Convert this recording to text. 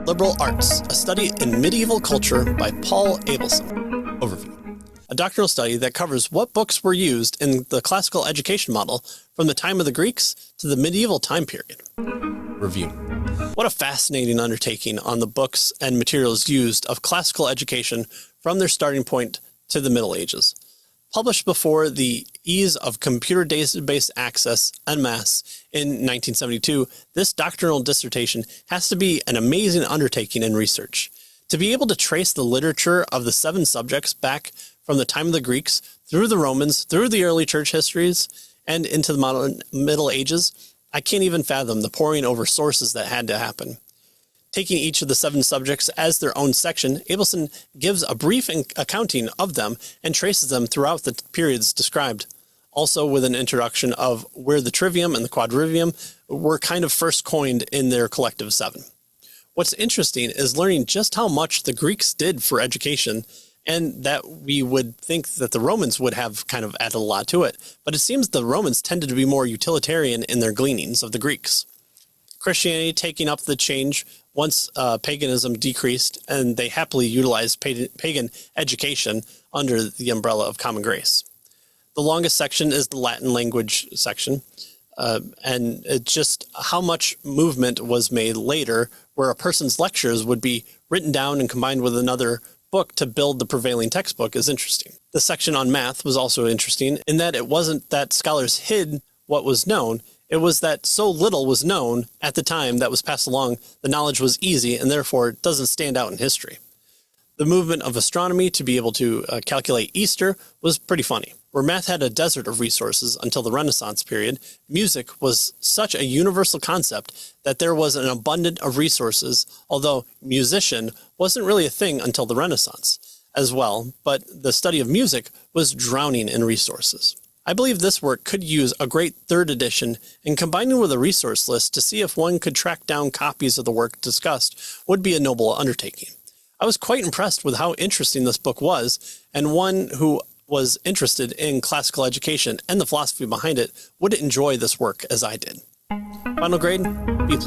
Liberal Arts, a study in medieval culture by Paul Abelson. Overview. A doctrinal study that covers what books were used in the classical education model from the time of the Greeks to the medieval time period. Review. What a fascinating undertaking on the books and materials used of classical education from their starting point to the Middle Ages. Published before the ease of computer database access en masse in 1972, this doctrinal dissertation has to be an amazing undertaking in research. To be able to trace the literature of the 7 subjects back from the time of the Greeks, through the Romans, through the early church histories, and into the modern Middle Ages, I can't even fathom the poring over sources that had to happen. Taking each of the 7 subjects as their own section, Abelson gives a brief accounting of them and traces them throughout the periods described, also with an introduction of where the trivium and the quadrivium were kind of first coined in their collective 7. What's interesting is learning just how much the Greeks did for education, and that we would think that the Romans would have kind of added a lot to it. But it seems the Romans tended to be more utilitarian in their gleanings of the Greeks. Christianity taking up the change once paganism decreased, and they happily utilized pagan education under the umbrella of common grace. The longest section is the Latin language section, and it's just how much movement was made later where a person's lectures would be written down and combined with another book to build the prevailing textbook is interesting. The section on math was also interesting in that it wasn't that scholars hid what was known, it was that so little was known at the time that was passed along, the knowledge was easy and therefore it doesn't stand out in history. The movement of astronomy to be able to calculate Easter was pretty funny. Where math had a desert of resources until the Renaissance period, music was such a universal concept that there was an abundance of resources, although musician wasn't really a thing until the Renaissance as well, but the study of music was drowning in resources. I believe this work could use a great 3rd edition and combining with a resource list to see if one could track down copies of the work discussed would be a noble undertaking. I was quite impressed with how interesting this book was, and one who was interested in classical education and the philosophy behind it would enjoy this work as I did. Final grade, B+.